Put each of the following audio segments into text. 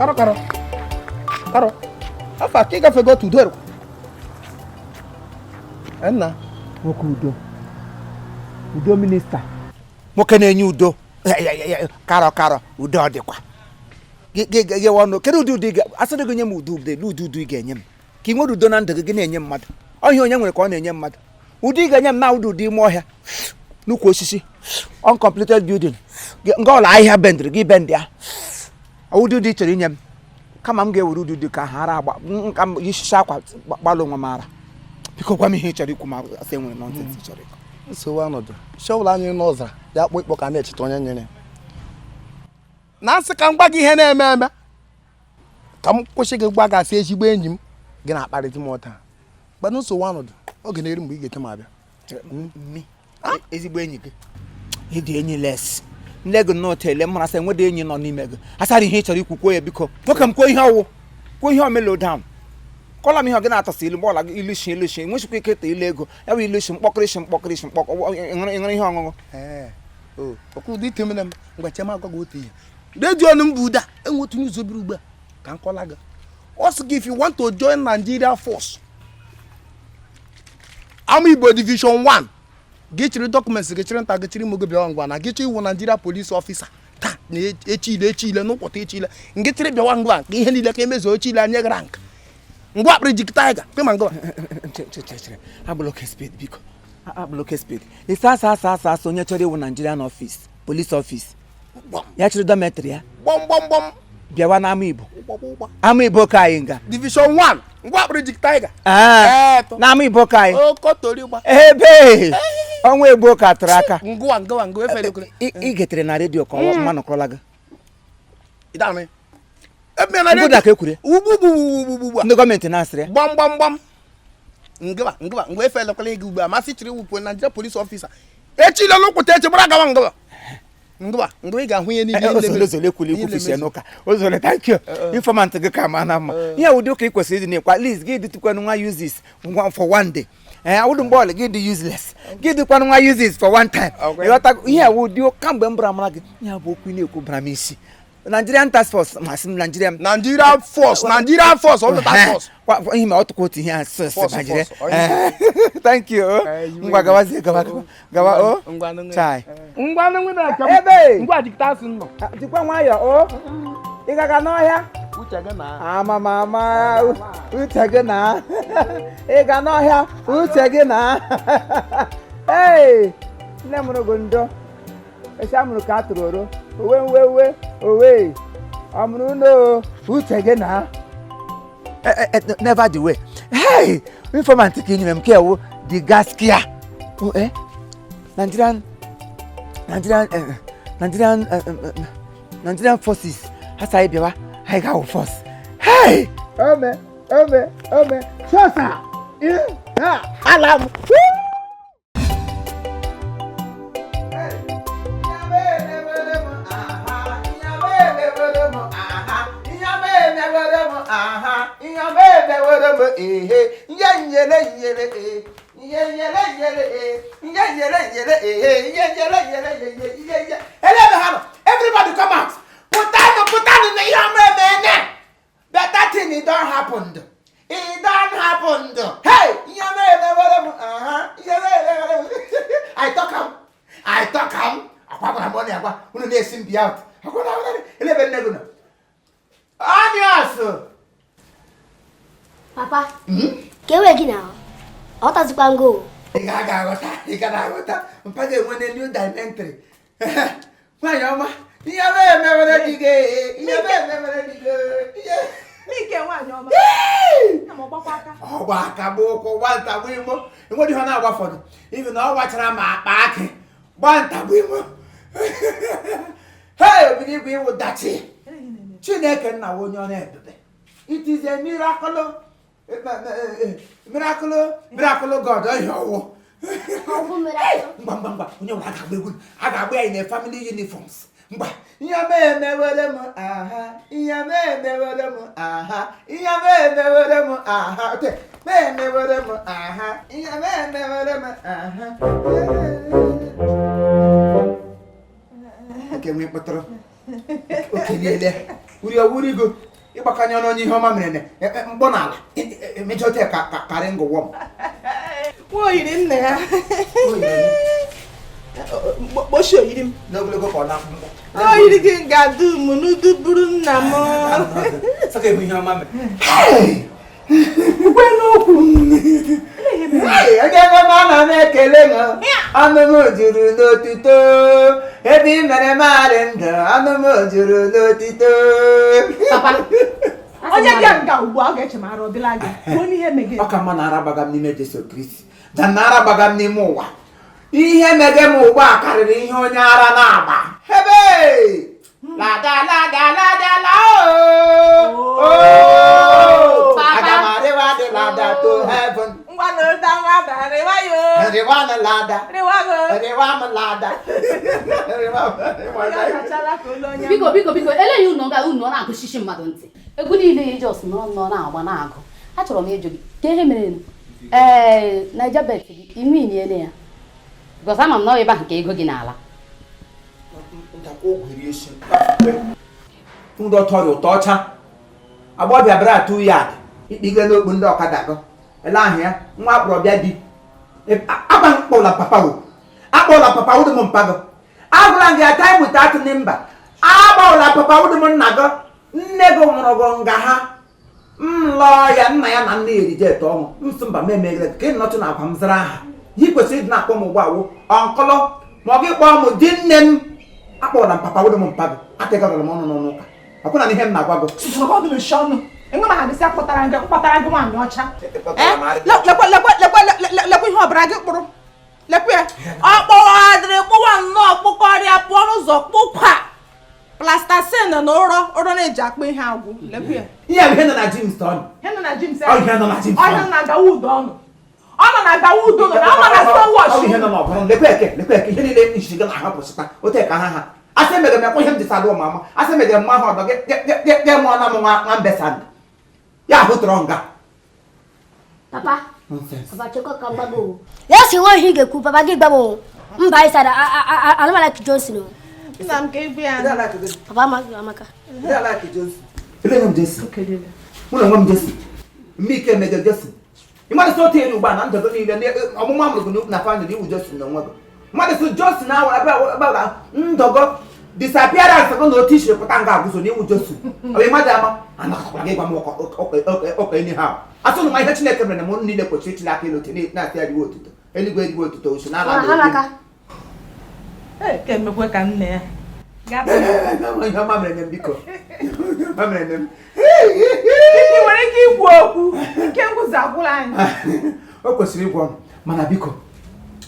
Karo. Afa ki ga fego tudero. Enna. Nwoke udo minista. Nwoke na-enye udo. Karo udo ọ dịkwa. Gị wọnụ kedu ụdị asịrị gị nye m udo ị ga-enye m ka ị nwere udo na ndụ gị na-enye mmadụ ọhịa onye nwere ka ọ na-enye mmadụ ụdị ị ga-enye m na ụdị ime ọhịa n'ukwu osisi uncompleted building nga ụlọ ahịhịa bendịrị gị bendị ya ụdị dị chere inye m kama m ga-ewere ụdị ka ha ara agba nka m yisisi akwa gbalụ onwe m ara biko gwa m ihe ị chọrọ ikwu ma asị enwere nọnsensị ị chọrọ ịkọ nsogbu ọnọdụ shọwụl anyị n'ọzara ya kpọ ikpọ ka na-echeta onye nyere na nsị ka m gwa gị ihe na-eme eme ka m kwụsị gị gwa gasị ezigbo enyi m gị na-akparịta m ọta gbana nsogbu ọnọdụ oge na-eri mgbe ị ga-ete m abịa ezigbo enyi gị ịdị enyi les nne gị nnọọ tele mara sị enwede enyi nọ n'ime gị asara ihe ị chọrọ ikwu kwuo ya biko nwoke m kwuo ihe ọwụ kwuo ihe omelo down kọla m ihe ọ gị na-atọsị ilu mgbe ọla gị ilushi nwechikwa ike ta ile ego ya bụ ilushi mkpọkịrịshi ịṅụrụ ihe ọṅụṅụ ọkụ ụdị ite mere m mgbe ma agwa gị otu ihe redio ọnụ m bụ ụda enwetu n'ụzọ biri ugbu a ka m kọla gị ọ sị gị if you want to join Nigeria force Army Igbo Division 1 gị chịrị dọkụmentị gị chịrị nta gị chịrị mogo bịawa ngwa na gị chịrị iwu Nigeria police officer taa na echi ile n'ụkwụta echi ile ngị chịrị bịawa ngwa ka ihe niile ka emezuo echi ile anye gị rank ngwa akpịrị jik taiga kpema ngwa abụlọke spade biko abụlọke spade ịsa asa onye chọrọ iwu Nigerian office police office ya chịrị dọmetrị ya gbọm bịawa n'ama Igbo ka anyị nga Division 1 ngwa akpịrị jik taiga n'ama Igbo ka anyị okotori gba ebe ọnwa egbo ka tụrụ aka ngwa efere ị getere na redio ka ọma nọkọrọla gị ịdame ngwụda ka ekwure ndị gọọmenti na-asịrị ya gbam ngwa efelekwala gị ugbu a masị chịrị wupụ Nigeria police officer echile n'ụkwụta echi gbara gawa ngwa ị ga-ahụ ihe niile ozole kwuli ikwufisi n'ụka ozole thank you informant gị ka ma na mma ihe ụdị ụka ị kwesịrị ịdị na-ekwa at least gị dịtụkwanụ nwa uses for one day awụdụ mgbe ọla gị dị useless gị dịkwanụ nwa uses for one time ịghọta ihe awụ dị kamgbe m bara mara gị ihe bụ okwu na-ekwu bara m isi Nigerian task force masị m Nigeria force ọ bụ task force ihe ma ọtụkwa otu ihe asụsụ banyere thank you ngwa gawazie gawa o chai ngwa diktasị nọ jikwa nwayọ o ị gaga n'ọhịa amamama uche gị na ị ga n'ọhịa uche gị na ee nne mụrụ gị ndo esi amụrụ ka a tụrụ oro owe amụrụ no uche gị na never the way hey informant ka nyere m ka ewu the gaskia Nigerian forces hasa bịawa anyị ga-awụ force hey ome chosa alam everybody come out. Put down in the young man. But that thing it don't happen. It don't happen. Hey, young man, I talk him. I money. Who they sing be out. I go down 11 never. Anias. Papa. Kewe gina. Ota zipango. Igagota. Mpage one new dimension. Wanyama. Iyabe mewere dige. Ike wanyama. Amo gbapaka. Ogbaka boko wanta wimo. Ngodi ho na agba fodo. Even na wachara ma akpa aki. Gbanta wimo. Hey, obidi gwi wo dachi. Chineke nna wo onye na ebebe. It is a miracle. Miracle God. Ayo. Mbamba, onye wa ga gbegu. Aga gbe in family uniforms. Mba, iya me were mo aha. Iya me were mo aha. Iya me were mo aha. Okay. Me were mo aha. Iya me were mo aha. Okay, we patro. Okay, lele. Uri go. ịgbakanye ọnụ onye ihe ọma mere mkpọ n'ala emejọta karị ngụwọ m Nwoyiri nna ya. Kpochi oyiri m. n'ogologo ka ọ na mkpọ Oyiri gị ga-adụ m n'udu buru nna m. saka ebu ihe ọma mere Ukwe n'okwu. ebe m ana m ekele gị anụ m juru n'otito ebe ị mere marị ndụ anụ m juru n'otito Onye bịa nga ugbu a ga-eche ma arụ ọdịla gị. Onye ihe megị. ọ ka mma na arabaga m n'ime Jesu Kristi da na arabaga m n'ime ụwa ihe mege m ugbu a karịrị ihe onye ara na-agba ebe lada aga m arịwa dị lada to heaven Ngwa na ụda nwa bara ịwa yo. rịwa m lada Rịwa go. rịwa m lada Ya kachala ka ụlọ onye. Biko eleghị unu na-agụchichi mmadụ ntị egwu niile ya jos nọ na-agba na-agụ achọrọ m ịjụ gị ka ihe mere Naija bet gị inu iniele ya bikọs ama m na ebe ahụ ka ego gị n'ala ndị ọtọrọ ụtọ ọcha agbọbịa bịara atụ ya ikpiga n'okpu ndị ọkada gọ ele ahụ ya nwa akpọrọbịa di akpọla papa ụdị m mpa gọ agụla gị ata ịmụta atụ na mba agbaụla papa ụdị m nna gọ nne gị nwụrụ gọ nga ha m lọọ ya nna ya na nne ya erije ete ọnwụ nsụ mba m emeghere ka ị nọtụ na akwa m zara aha yi kwesịrị ịdị na-akpọ m ụgbọ awụ ọnkọlọ ma ọ gị kpọọ m di nne m akpọla m papa ụdị m mpa gị atịgara m ọnụ n'ọnụ ụka akwụna na ihe m na-agwa gị Enwe ma ha gị kpọtara gị nwaanyị ọcha. Lekwa ihe ọbara gị kpụrụ. Lekwa ya. Ọ kpọwadịrị kpụwa nnọọ kpụkọrịa pụọ n'ụzọ kpụkwa. Plastasin na ụrọ na-eji akpụ ihe agwụ. Lekwa ya. ihe bụ ihe nọ na Jamestown Ihe nọ na James. ihe nọ na Jamestown Ọhịa na Gawudo ọnụ. Ọ nọ na Gawudo nọ na ọ nọ na Stonewall. ihe nọ n'ọbụrụ lekwa eke ihe niile nchiri gị na-ahapụsịta ote ka ha asị emere m ekwe ihe m dị sadụ mama asị emere m ahụ ọdọ gị mụọ na m nwa mbesandị ya ahụtụrụ nga Papa. Papa chekwa ka mgbago. Ya si nwa ihe ga-ekwu papa gị gbabo. Mba ịsara alụmala ki Johnson. Nna m ka ibu ya. Papa amaka. ele nwe m Jesi mụ na nwe m Jesi mgbe ike mege Jesi ịmadụ sị otu elu ugbu a na ndụ gị niile ọmụmụ amụrụ gị na famili iwu Jesi na onwe gị mmadụ sị Jesi na awara ndọgọ disappearance gị na otu isiri pụta nga agụzo n'iwu Jesi ọ bụ ịmadụ ama anakọkwara gị gwa m ọka enyi ha asụ na ihe Chineke mere na m niile kwesịrị ichili aka elote na-asị ya diwe otuto eluigwe ediwe otuto osi na ala Amaka. Ka emekwe ka nne ya. ihe ọma mere m biko Ị nwere ike ikwu okwu nke ngwụzi agwụla anyị. o kwesịrị ịgwa m mana biko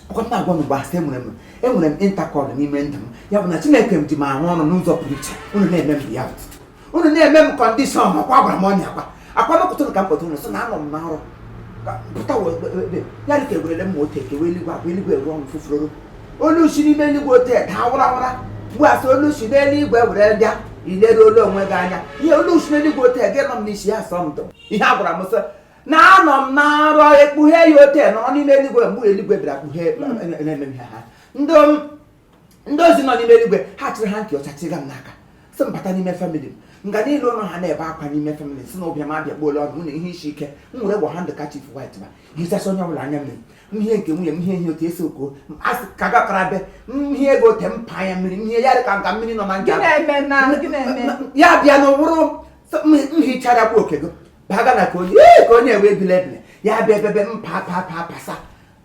ọkwa m na-agwa m mgbe asị enwere m intakọl n'ime ndụ m ya bụ na Chineke m ji m arụ ọrụ n'ụzọ pụrụ iche unu na-eme m ya unu na-eme m kọndishọn makwa gwara m ọnya akwa nọpụtụrụ ka m pụta unu so na anọ m n'ọrụ pụta ya dịka egwerele m ote ekewe eluigwe agwa eluigwe ruo m fụfụrụ olu ushi n'ime eluigwe ote daa warawara mgbe asị olu ushi n'eluigwe were bịa ileru olu onwe gị anya ihe olu ushi n'eluigwe ote gị nọ m n'isi ya asọ m dọ ihe a gwara m sị na anọ m na-arọ ekpughe ya ote nọ n'ime eluigwe mgbe eluigwe bịara kpughe na-eme ihe ha ndị ozi nọ n'ime eluigwe ha chịrị ha nke ọcha chịga m n'aka sị m bata n'ime famili m nga niile ụlọ ha na-ebe akwa n'ime famili si na ụbịa m abịa gbuola ọdụ na ihe isi ike m nwere gwa ha ndị ka chief white ba hichasị onye ọbụla anya mmiri ihe nke nwunye m ihe otu esi okoo asị ka gakara be ihe ego ote m pa anya mmiri ihe ya dị ka nka mmiri nọ na nja ya bịa n'ụbụrụ m hichara kwa oke go baga na ka onye ewe ebile ebile ya bịa ebe m pasa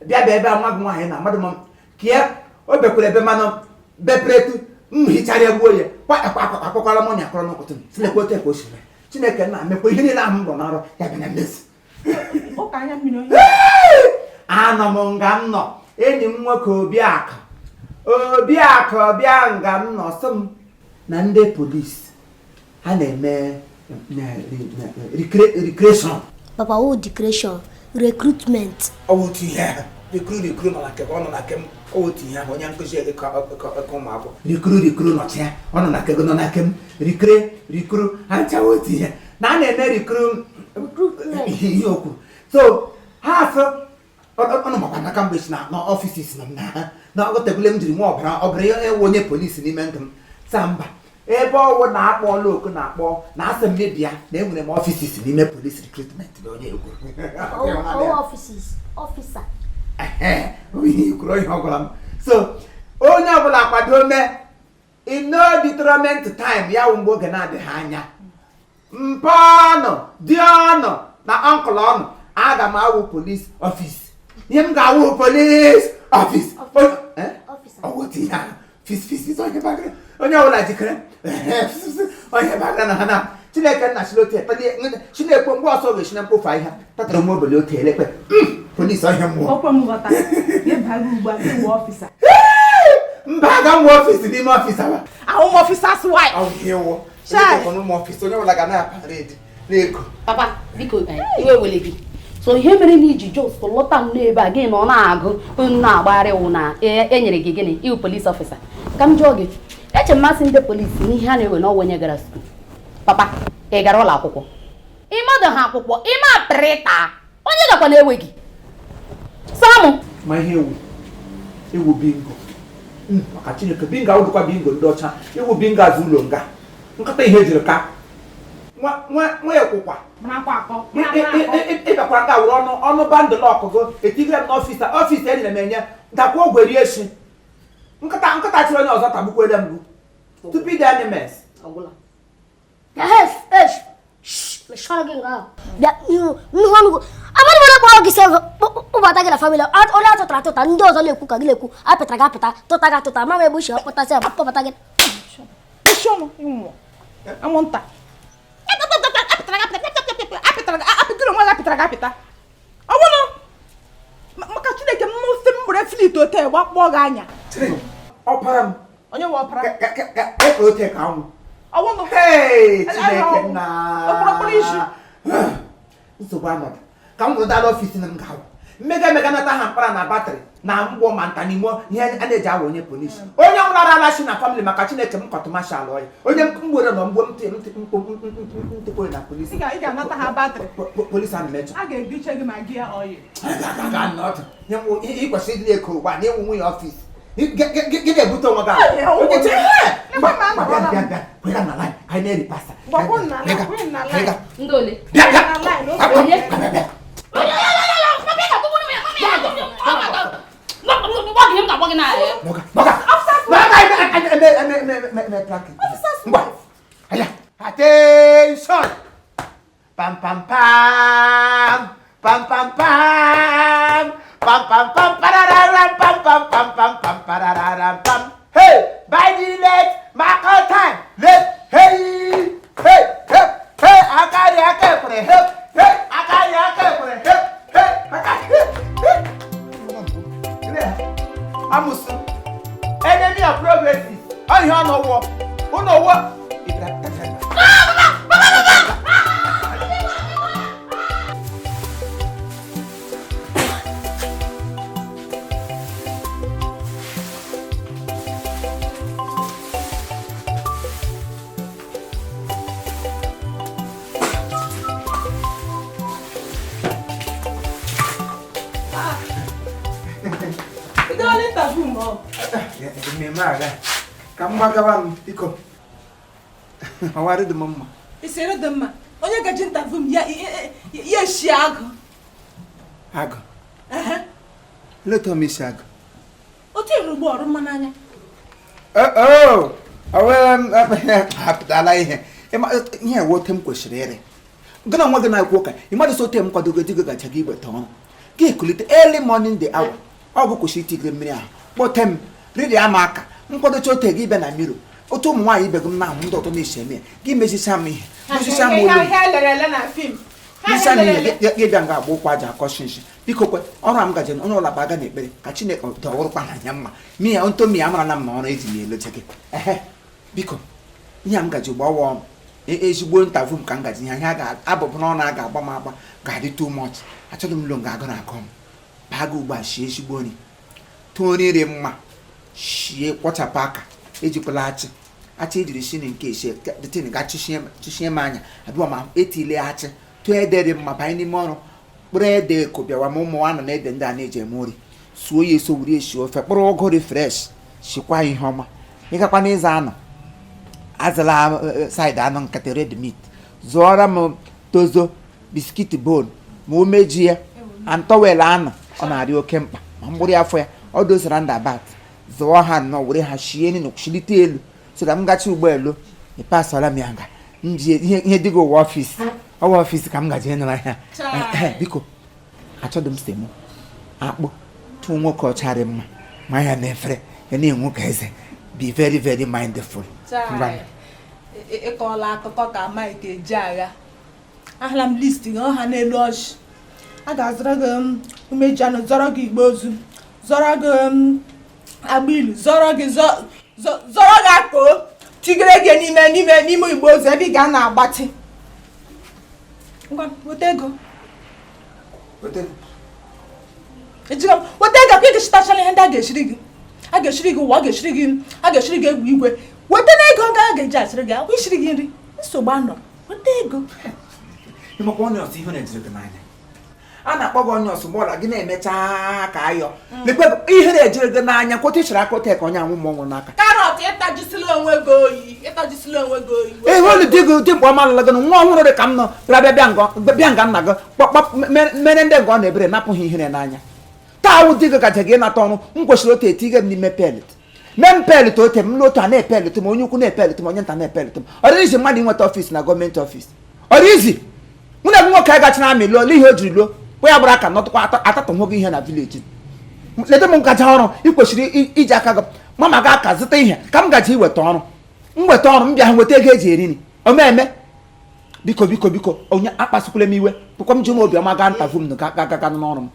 bịa bịa ebe nwa gị nwaanyị na mmadụ m kie o bekwara ebe manụ bepretu m hichara ya gbuo ya akpọkwara m ọnya akọrọ n'ụkụtụ m silekwa ote ka o siri Chineke na mekwa ihe niile ahụ m rọ n'ọrụ ya bịa na mmezi anọ m nga m nọ enyi m nwoke Obiakụ bịa nga m nọ sị m na ndị polisi ha na-eme recreation. Papa who declaration recruitment. Otu ihe recruit mana nke ọ nọ na kem otu ihe ahụ onye nkụzi ego ka ụmụ akwụkwọ recruit nọchi ya ọ nọ na nke nọ na kem recruit ha ncha otu ihe na a na-eme recruit ihe okwu so ha asụ ọnụ makwa n'aka mgbe si na ọfisis nọ na ọgọtebule m jiri nwa ọbara ewu onye polisi n'ime ndụ m sa mba ebe ọwụ na-akpọ oku na-akpọ na asị m mebia na enwere m ọfisis n'ime police recruitment na onye egwu ọfisa onye ikwuru onye ọgwara m so onye ọbụla kwado mee ino determinant time ya wụ mgbe oge na-adịghị anya mpa ọnụ dị ọnụ na ọnkụl ọnụ aga m awụ police office ihe m ga-awụ police office ọwụtụ ihe ahụ fis onye ọbụla jikere onye bagara na ha na Chineke nna chilote Chineke mgbe ọsọ ga-esi na mkpofu ahịhịa tatara m obele ote elekpe polisi ọhịa mmụọ mba aga m ọfisi n'ime ọfisi aba ahụ m ọfisas waị ụmụ ọfisi onye ọbụla ga na-aparedi n'ego papa biko iwe wele gị so ihe mere na iji jos lọta m n'ebe a gị na ọ na-agụ na-agbagharị wụ na enyere gị gịnị iwu polis ọfisa ka m jụọ gị eche mmasị ndị polisi n'ihe a na-ewe n'ọnwa onye gara skul papa ị gara ụlọ akwụkwọ ịmadụ ha akwụkwọ ịma prịta onye gakwa na-ewe gị samụ ma ihe ewu bingo maka Chineke bingo awụdụkwa bingo ndị ọcha ewu bingo azụ ụlọ nga nkata ihe ejiri ka nwa ekwụkwa ịbịakwara nga wụrụ ọnụ bandụl ọkụgụ etigire m n'ọfisi enyere m enye dakwa ogwe rie echi nkata chịrị onye ọzọ tagbukwele mgbu tupu ide animals amadu mana kpọrọ gị sef ụbata gị na famili onye atụtara atụta ndị ọzọ na-ekwu ka gị na-ekwu apịtara gị apịta tụta gị atụta ma egbu chi ọkpụtasị akpọbata gị anwụnta apịtara gị apịta ọ bụrụ maka Chineke mfe m gbere flit ote gbakpọọ gị anya ọpara m onye nwe ọpara ekpe ote ka anwụ ọwụnụ Chineke nna nsogbu anọdụ ka m rụdala ọfisi na m ga-awụ mmega nata ha mkpara na batrị na mgbọ ma nta n'ime ihe a na-eji awa onye polisi onye nwụrụ arachi na famili maka Chineke m kọtụ mashal ọya onye mgbere na mgbe mtekwere na polisi ị ga-anata ha batrị polisi a na-emecha a ga-ebiche gị ma gị ya ọyị ị kwesịrị ịdị eko ụgba na ịnwụ nwunye ọfisi gị na-ebute onwe gị na line ka na-eri pasta ndị ole attention pam pam pam pam pam pam pam pam pam pararam pam pam pam pam pam pararam pam hey by the late marker time late hey hey hey hey akari akepre hey hey akari akepre hey hey akari amusu enemy of progress oh you no wo uno wo ka m gbagawa m biko ọwarị dị m mma isere dị mma onye gaji ntavu m ya eshi agụ leta m isi agụ otu irugbo ọrụ mma n'anya hapụtala ihe wote m kwesịrị ire gị na nwa gị na-ekwu ụka ịmadụ so ote m kwadogo di gị gacha gị igbeta ọrụ gị ekulite early morning the hour ọ bụ kwụsị itigre mmiri ahụ kpọte m riri ama aka nkwadocha ote gị ibe na mmiri otu ụmụ nwaanyị ibe gị m na-ahụ ndị ọtọ na-esi eme gị mezicha m ihe mezicha m olu gị bịa nga agba ụkwụ aja akọ shinshi biko kwe ọrụ a m gaje onye ọla baga n'ekpere ka Chineke dọwụrụkwa na anya mma miya ntomi ya mara na mma ọrụ eji ya eloche gị biko ihe a m gaji gbawa ezigbo ntavu m ka m gaji ihe abụbụ n'ọnụ a ga-agba m agba ga-adị too much achọghị m lo nga agụ na-akọ m baa gị ugbu a shie ezigbo nri tụọ nri mma shie kpọchapụ aka ejikwala achị ejiri shi nke eshie detin ga chịchie m anya abụọ ma etile achị tụọ ede dị mma banye n'ime ọrụ kpụrụ ede kụbịawa ma ụmụ anọ na ede ndị a na-eji eme ori suo ya eso wuri esi ofe kpụrụ ụgụ refresh shikwa ihe ọma ịgakwa n'ịza anọ azala side anọ nkata red meat zụọra m tozo biskit bone ma o mejie antọwel anụ ọ na-arị oke mkpa ma mgbụrụ afọ ya ọ dozara ndabat zụọ ha nnọọ were ha shie nri n'okwuchilite elu so ka m gachi ụgbọelu ịpasara m ya nga nji ihe dịga ụwa ọfịs ka m gaji nụrụ ahịa biko achọdụ m semo akpụ tụ nwoke ọcharị mma ma ya na efere ya na-enwu ka eze be very very mindful. ịkọla akụkọ ka Mike eji agha ahụla m list gị ọha n'elu ọjị a ga-azọrọ gị umejianụ zọrọ gị igbe ozu zọrọ gị agbailu zọrọ gị akpo tigere gị n'ime igbe ozu ebe ị ga na-agbatị ngwa weta ego ejiga weta ego ka ị ga-echitachala ihe ndị a ga-eshiri gị ụwa a ga-eshiri gị egwu igwe weta na ego ga ga-eji asịrị gị akwa ishiri gị nri nsogbu anọ weta ego a na-akpọ gị onye ọsụgbọla gị na-emecha ka ayọ lekwe ihe na-ejere gị n'anya kwota ịchara akọta ka onye anwụ mmọnwụ n'aka karọt ịtajisila onwe gị oyi ihe olu dị gị dị mkpa ọma lụla gị nwa ọhụrụ dị ka m nọ bịa nga nna gị mere ndị nga ọ na-ebere napụghị ihere n'anya taa awụ dị gị gaje gị ịnata ọrụ m kwesịrị otu etige m n'ime pelet mee m pelet ote m n'otu a na-epelet m onye ukwu na-epelet m onye nta na-epelet m ọ dịghị izi mmadụ inweta ọfịs na gọọmenti ọfịs ọ dị izi mụ na gị nwoke a gachara amị lụọ ihe o jiri lụọ kwe ya gbara aka nọtụkwa atatọnwogo ihe na vileji leta m nkacha ọrụ ị kwesịrị iji aka gị mama gị aka zụta ihe ka m gaji iweta ọrụ m bịa ha nweta ego eji eri nri omeme biko onye akpasukwala m iwe bụkwa m ji m obiọma gaa ntavu m gaga n'ọrụ m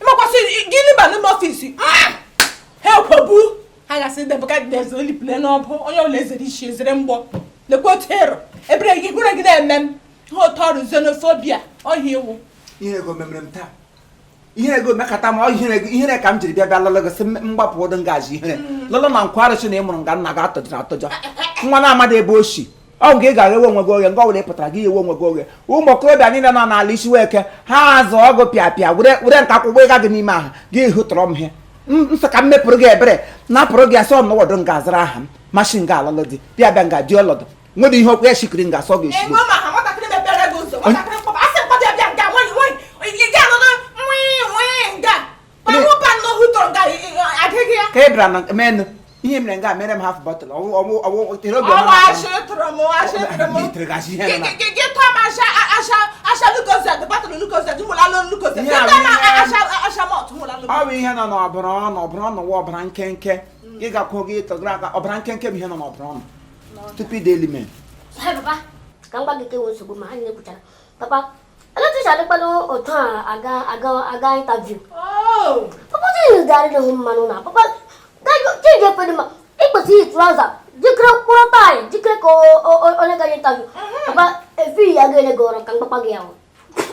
ịmakwasị gịnị ba n'ime ọfịs ha ekwebu ha gasị debụka deze olipule n'ọbụ onye ọbụla ezere isi ezere mgbọ lekwa otu ero ebere gị hụrụ gị na-eme m ha otu ọrụ xenofobia ọhịa iwu ihe ego memere m taa ihe ego mekata ma ihere ka m jiri bịa lọlọ gị sị mgbapụ ụdị ngaji ihere lọlọ na nkwa arụsị na ị mụrụ nga nna gị atọjọ nwa na-amada ebe oshi ọ ga ị ga-ewe onwe gị oghe nga ọbụla ị pụtara gị ewe onwe gị oghe ụmụ okorobịa niile nọ n'ala isi weke ha azụ ọgụ pịapịa were nka akwụkwọ ịga gị n'ime aha gị hụtọrọ m ihe nsọ ka m mepụrụ gị ebere napụrụ gị asọ n'ọdụ nga azara aha m mashin ga alọlọ dị bịa nga dị ọlọdụ nwere ihe okwu ya shikiri nga asọ gị eshigbo ka ị bịara na menụ ihe mere nga mere m haf bọtụl ọ bụ ihe nọ n'ọbara ọnụwa ọbara nkenke ị gakwa gị tọgara aka ọbara nkenke bụ ihe nọ n'ọbara ọnụ stupid element. Papa, ka m gwa gị ka enwe nsogbu ma ha na-ekwuchara papa eletrisha adịkwana otu a aga interview papa ji garị hụ mmanụ na papa chiji ekpedị ma ịkpesịghị trọza jikere mkpụrụ taị jikere ka onye gara interview papa efighị ya ga-enye gị ọrụ ka mgbakwa gị ahụ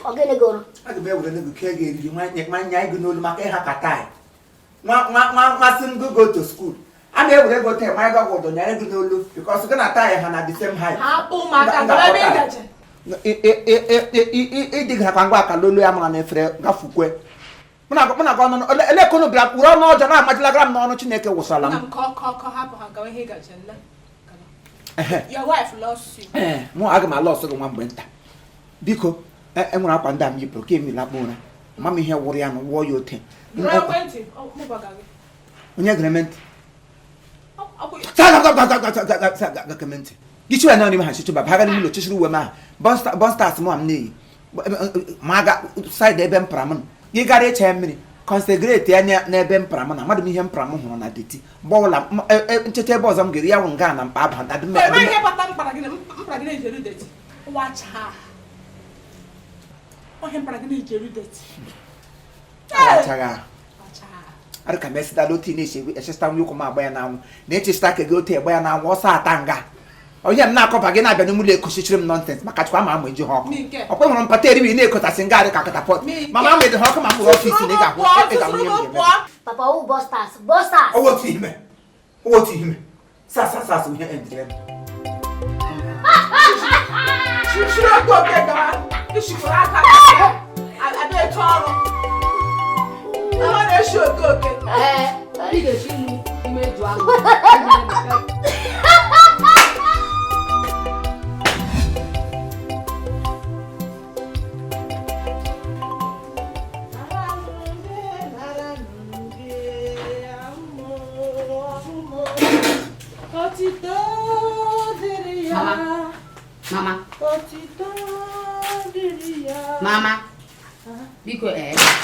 ọ ga-enye gị ọrụ aga m ewere ego ka ga-eriri nwanya ego n'olu maka ịha ka taị nmasị m go to school a na-ewere ego taa ma ịga gwọdọ nya ego n'olu because gị na taị ha na the same height ịdịgakwa ngwa aka lolu ya mara na efere gafukwe mụ na gị ọnụ elekonu bịara kpuru ọnụ ọjọọ na-amajilagara m n'ọnụ Chineke wụsala m mụ aga m ala ọsọ gị nwa mgbe nta biko enwere akwa ndị a m yipụrụ ka emila kpụ ụra ma m ihe wụrụ ya na wụọ ya ote onye gere mentị ntị gị chiwa na n'ime ha chichụba baga n'ime ụlọ chichiri uwe m ahụ bọstas mụ am na-eyi ma aga saịdị ebe mpara m gị gara ịcha mmiri kọnsegreti ya n'ebe mpara m na mmadụ m ihe mpara m hụrụ na deti gbọwụla ncheta ebe ọzọ m gere ya nwụ nga na mkpa aba arụ ka m esidala otu na-echesta nwa ụkwụ m agba ya n'anwụ na-echesta ka gị otu egba ya n'anwụ ọsọ ata nga onye m na-akọba gị na-abịa n'ụlọ ekosichiri m nọnsens maka chukwa ma amụ eji ha ọkụ ọkwa nwere mpata eribi na-ekotasị nga arị ka katapọt mama amụ ede ha ọkụ ma mkpụrụ ọfisi na ị ga-ahụ ihe m ga-eme papa wụ bọstas owotu ime sas ihe endire m na-eche ọrụ ọ na-eshi oke oke ị ga-esi nnu imeju ahụ Mama biko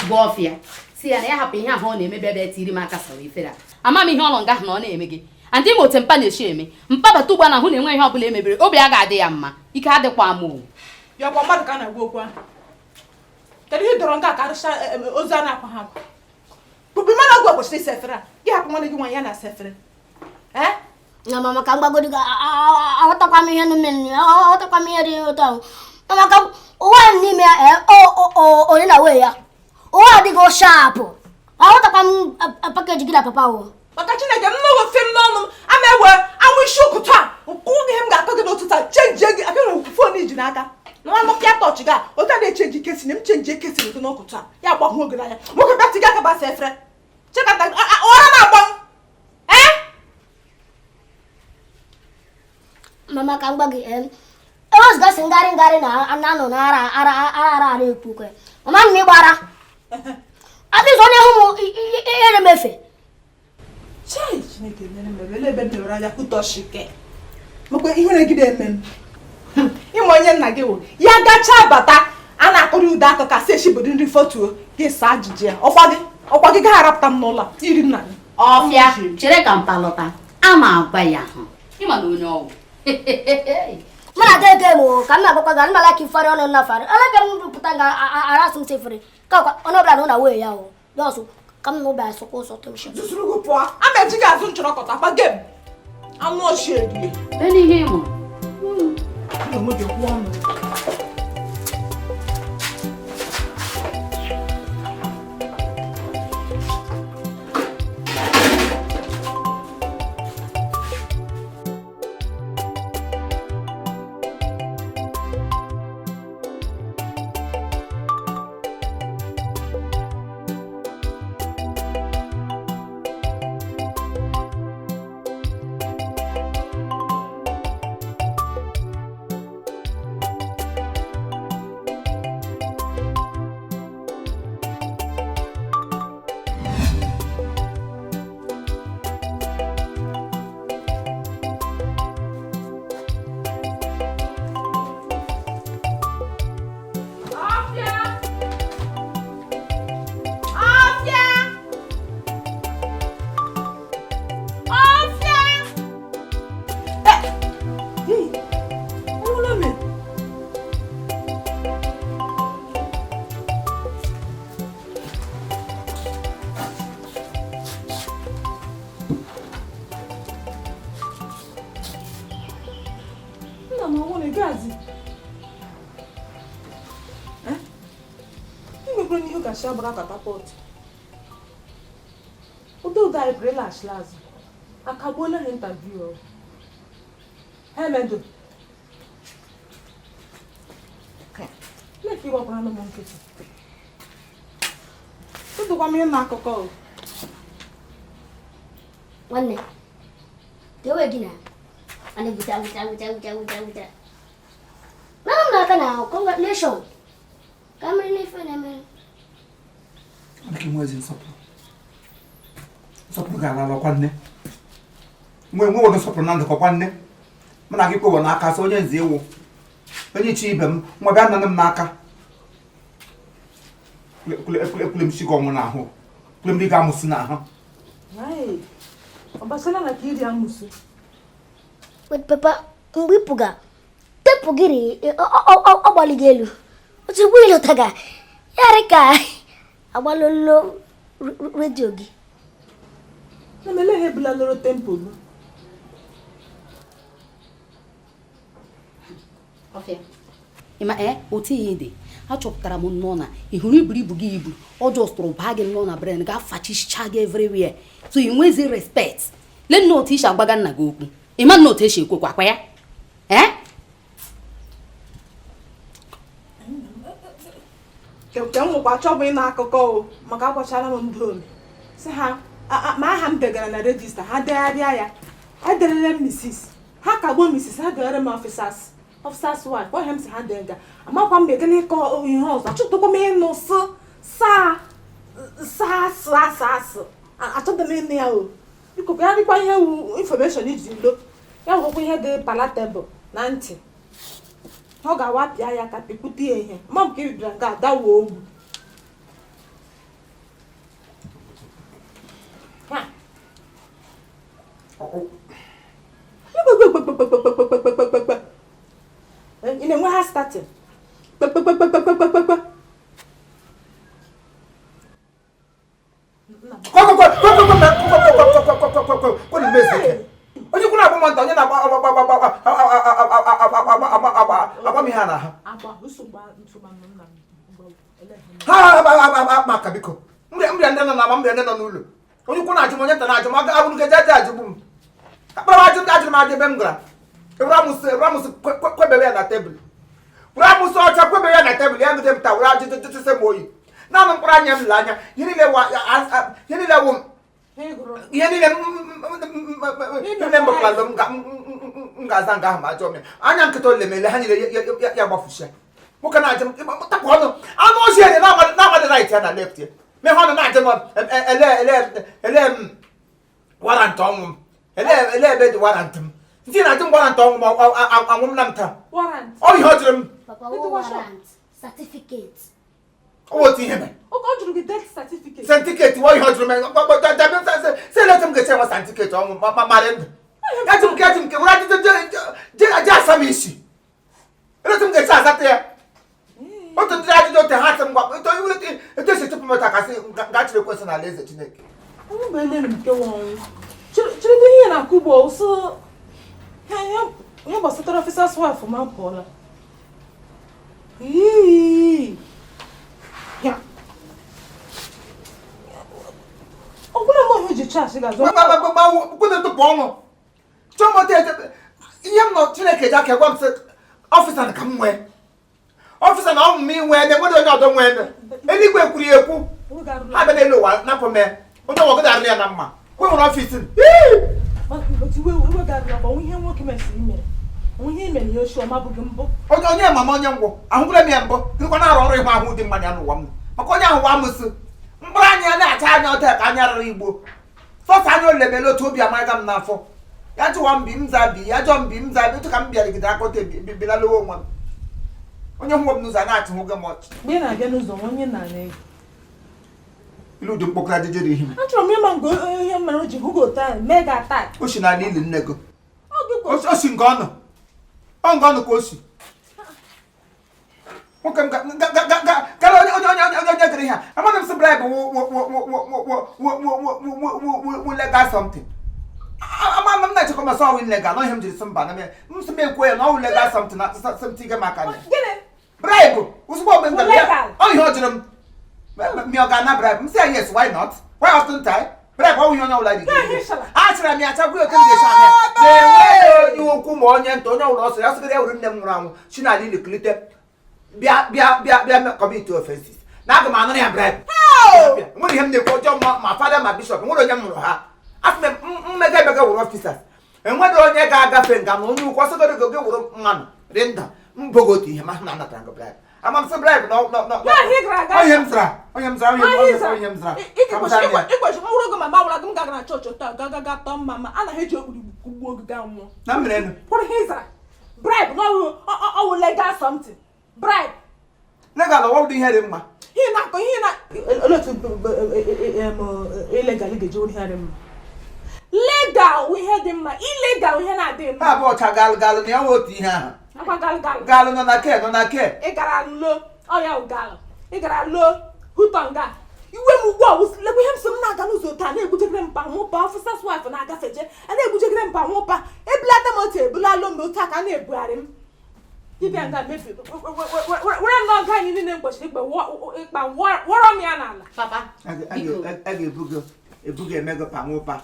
gwa ọfịa si ya na ya hapụ ihe ahụ ọ na-eme bịa bịa tiri m aka sawa ifere a ama m ihe ọlọ nga ahụ na ọ na-eme gị andị ma ote mpa na-eshi eme mpa bata ugbu a na ahụ na-enwe ihe ọbụla emebere obi a ga-adị ya mma ike adịkwa m o ya kwa mmadụ ka a na-agwa okwu ahụ kedu ihe dọrọ nga karịcha ozu a na-akwa ha bụbi mmadụ ọgwụ kwesịrị isi efere a gị hapụ nwanne gị nwaanyị ya na-asa efere na mama ka mgbagodi ga aghọtakwa m ihe aghọtakwa m ihe dị ụtọ ahụ mama ka ụwa n'ime ya onye na wee ya ụwa adịghị shapụ aghọtakwa m pakeji gị na papa ahụ maka Chineke m na ofe m n'ọnụ m ama ewe anwụ isi ụkụ taa nkwụ ihe m ga-akọ gị n'ụtụtụ a chenjie gị abịa fon iji n'aka na nwa mapịa tọchị ga otu a na-echenji kesini m chenji ekesiri gị n'ụkụtụ a ya gbahụ oge n'anya nwoke bịa aka gbasa efere chekata ụra na-agba mama ka mgba gị ewezụgasị ngarị na anọ na ara ekwu kwe mama m ịgbara adịghị onye hụ m ihe na-emefe Chineke mere mere ebe dewere anya kwutọshike makwa ihe na-egide eme m ịma onye nna gị wụ ya gacha bata a na-akọrọ ude akụ ka si eshibodo nri fotuo gị saa ajụjụ ya ọkwa gị ga-arapụta m n'ụlọ iri nna gị ọfịa chere ka mpa lọta a na-agwa ya hụ ịma na onye ọgwụ mana ga ege m ka m na-agwakwa gị anụmala ka ifere ọnụ na fara alaga m rụpụta ga arasị m sefere ka onye ọbụla na ụna wee ya hụ ya ọsụ ka m na ụba asụkwa ụsọ tụmshi zụzụrụ gị pụọ a ma-eji gị azụ nchọrọkọta akpa gem anụ ochie erie lee n'ihe ịmụ onwe gị kwuo ọnụ Shabra catapult. Udo dai relax lazo. Acabou na interview. Mendo. Le fico kwa no monke. Tudo kwa mimi na koko. Wanne. Dewe gina. Ane buta. Na kana congratulations. Kamri ni fene me. Adịghị nwezi nsọpụrụ ga-alalọkwa nne nwe nwoke nsọpụrụ na ndụkọkwa nne mụ na gị kwewe n'aka sị onye nze ewu onye iche ibe m nwa bịa nana m n'aka ekwule m shiga ọnwụ n'ahụ kwule m dị ga-amụsị n'ahụ papa mgbe ịpụga tepụ gịrị ọgbalị gị elu otu ụgbọ ilu taga yarị ka agbalolo redio gị Namele he bulaloro temple. ọfịa ịma otu ihe dị achọpụtara m nnọọ na ịhụrụ iburu gị ibu ọjọọ stụrụ baa gị nnọọ na bren ga-afachicha gị everywhere so ị nwezi respect lee nna otu isi agbaga nna gị okwu ịma nna otu esi ekwekwa akwa ya Ke nwụkwa chọbụ ị na-akụkọ o maka agwachala m ndị ome si ha ma aha m degara na regista ha degharịa ya ederere m Mrs. ha kagbuo Mrs. ha degara m officers wife ọhịa m si ha dega amakwa m egene ịkọ ihe ọzọ achọtụkwa m ịnụ asụ achọta m ịnụ ya o biko ya dịkwa ihe wu infọmeshọn iji ndo ya hụkwa ihe dị palatebụl na ntị ọ ga-awapịa ya ka pịkwute ya ihe ma m ka ebibira nga adawo ogwu ị na-enwe ha statin onye kwuru abụ manta onye na-agba m ihe a na ha maka biko mrịa ndị nọ na mrịa ndị nọ n'ụlọ onye kwuru na-ajụ m onye nta na-ajụ m abụrụ nke jeje ajụgbu m akpara ajụrụ m ajụ ebe m gara ramụsị kwebebe ya na tebụl ramụsị ọcha kwebebe ya na tebụl ya gide m taa were ajụ tụtụsị m oyi naanị mkpụrụ anya m le anya ihe niile wụ ihe niile mbakọlado m ga-aza nga ahụ ma ajọ m ya anya nkịta ole mele ha niile ya gbafusia nwoke na-ajụ m tapụ ọnụ anụ ozi enye na-amadị right ya na left ya mee ha ọnụ na-ajụ m ele m warantị ọnwụ m ele ebe dị warantị m ndị na-ajụ m warantị ọnwụ m anwụ m na m taa ọ ihe ọ jụrụ m otu ihe mere santiketi wa ihe ọ jụrụ m si eleta m ga-eche nwa santiketi ọnwụ marị ndụ eji m nke were ajụjụ asa m isi eleta m ga-eche asata ya otu ndị ajụjụ ote ha sị m gwa etu esi chụpụ meta kasị ga chịrị ekwesị n'ala eze Chineke chịrịdo ihe na akụgbo ụsọ ihe gbasatara officers wife ma pụọla ọbụla m ọhụ ji chasị ga-azụ kwụna tụpụ ọnụ chọmọta ihe m nọ Chineke ji aka gwa m sị ọfịsa ka m nwee ọfịsa na ọmụmụ inwe ebe nwere onye ọdọ nwee ebe eluigwe kwuru ya ekwu ha bịa n'elu ụwa napụ m onye ọgọdọ arụ ya na mma kwe nwere ọfịs onye mama onye ngwụ ahụgwere m ya mbụ dịkwa na-arụ ọrụ ịhụ ahụ dị mmanya n'ụwa m maka onye ahụ wa amụsị mkpụrụ anya na-acha anya ọta ka anya rara Igbo sọsọ anya olemele otu obi amaga m n'afọ ya jụwa mbi m zabi ya jụọ mbi m zabi otu ka m bịaragide akọta bilalawa onwe m onye hụ m n'ụzọ na-achị hụ gị m ọchị mgbe ị na-abịa n'ụzọ onye na-ego ilu dị mkpọkọrọ ajịjịrị ihe achọrọ m ịma nke ihe mere o ji hụ gị otu ahụ mee gị atak o si n'ala ili nne gị o si nke ọnụ ka o si nwoke m gara onye gịrị ihe amadị m sị bribe wu legal something ama m na-echekwa masị ọwụ legal na ihe m jiri sị mba na m sị m ekwu ya na ọwụ legal something na something gị maka bribe ozugbo mgbe m gara ọ ihe ọ jụrụ m mi ọga bribe m sị ya yes why not why often time bribe ọwụ ihe onye ọbụla dị a chịrị m ya achagwu oke m ga-esi anya na-enweghị onye okwu ma onye nta onye ọbụla ọsọ ya sịgara ya were nne m nwụrụ anwụ si n'ala ili kulite bịa kọmiti ofensis na aga m anụrụ ya bribe nwere ihe m na-ekwu ọjọọ ma fada ma bishọp nwere onye m mụrụ ha asị m mmega emega were ọfisas enweghị onye ga-agafe nga na onye ukwu ọsọgoro gị were mmanụ dị nda mbogo otu ihe ma na anatara nga bribe ama m sị bribe onye m zara ịkwechi mkpụrụ oge ma gbawara gị m gaga na chọọchị taa gaga tọọ mma ma a na ha eji okpuru kugbuo oge gaa nwụọ na mmerenu kwụrụ ihe ịzara bribe n'ọwụ legal something bribe legal ọwụ dị ihe dị mma ihe na-akọ ihe na otu ilegal ga-eji ihe dị mma legal ihe dị mma ilegal ihe na-adịghị mma ha abụọ cha galụ na ya nwe otu ihe ahụ akwa galụ nọ na ke ị gara lo ọya galụ ị gara lo hụtọnga iwe m ugbu a lekwa ihe m so m na-aga n'ụzọ taa na-egbujegere mpa nwụpa ọfịsas wife na-agafeje a na-egbujegere mpa nwụpa ebulata m otu ebulalo mgbe otu aka a na-ebugharị m dibịa nga mebi were nnọọ ga anyị niile mgbochiri ịkpa wọrọ m ya n'ala Papa, a ga-ebuga emego pa nwụpa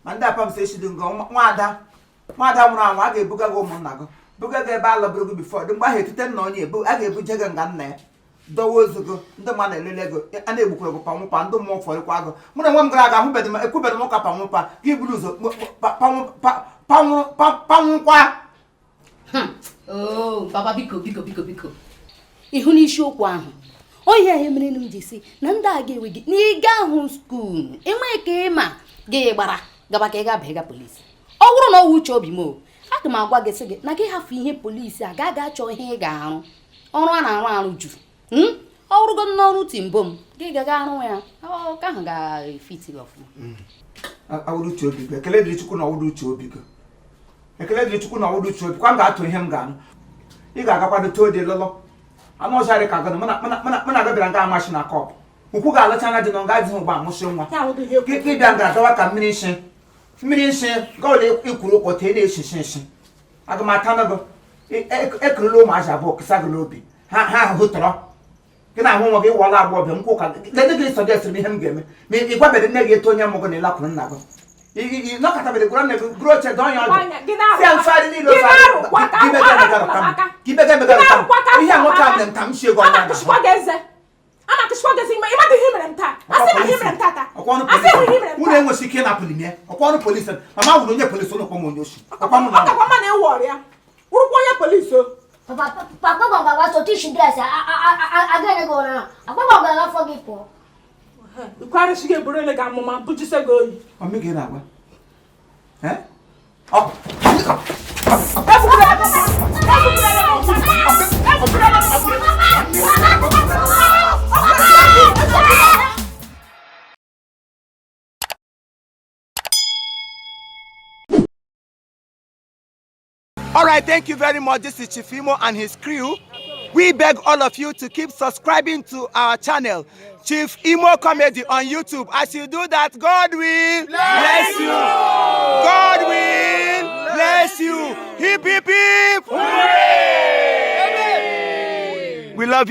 ma ndị apam si esido ngo nwada nwụrụ anwụ a ga-ebuga gị ụmụnna gị buga gị ebe a lọbụrụ gị bifọ dị mgbe ahụ etite nna onye a ga-ebuje gị nga nna ya dowe ozugo ndị mmadụ elele ego a na-egbukwara gị panwụpa ndị mmụọ fọrịkwa agụ mụ na nwe m gara aga ahụbeghị m ekwubeghị m ụka panwụpa gị buru ụzọ panwụkwa. Papa biko ihu n'isiokwu ahụ onye ihe mere m ji si na ndị a ga-ewe gị n'ịga ahụ skuul enweghị ka ịma gị gbara gaba ka ị ga-abịa polisi. Ọ bụrụ na ọ wụ uche obi m aga m agwa gị sị gị na gị hafụ ihe polisi a ga achọ ihe ị ga-arụ ọrụ a na-arụ juru ọ bụrụgo n'ọrụ timbo m gị gaga arụ ya ka ahụ ga-efiti gị ọfụma. Awụrụ uche obi gị ekele dịrị Chukwu na ọwụrụ uche obi gị ekele dịrị Chukwu na ọwụrụ uche obi kwa m ga-atụ ihe m ga-anụ ị ga-agakwado too dị lọlọ anụ ọzarị ka gụnụ mụ na gabịara nga amachi na kọpụ ukwu ga-alụcha anya dị na nga adịghị ụgba amụsị nwa ịbịa ga-adawa ka mmiri nsị gọọlụ ikwuru ụkwụ tee na-echichi nshi aga m ata nọgụ ekerela ụmụazị abụọ kesa gị n'obi ha ahụhụ tọrọ gị na ahụ nwa gị wọla agba ọbịa nkwụ ụka ledị gị sọjesịrị m ihe m ga-eme ma ị gwabere nne gị eto onye mụ gị na ịlakwuru nna gị nọkọtabere gwara nne gị gụrụ oche dị onye ọdụ sie mfadị niile ihe a nwoke a mere m ka m sie gị ọnya unu enwesi ike ịnapụli m ya ọkwa ọrụ polisi mama wụrụ onye polisi ụlọ kpọm onye oshi Papa gwa so tissue dress aga go na. Papa gwa for gị pụọ. Ikwara shi ge buru le ga mama bujise go yi. Mami gị na-agwa. All right, thank you very much. This is Chief Imo and his crew. We beg all of you to keep subscribing to our channel, Chief Imo Comedy on YouTube. As you do that, God will bless you. God will bless you. Hip, hip, hip. Hooray! We love you.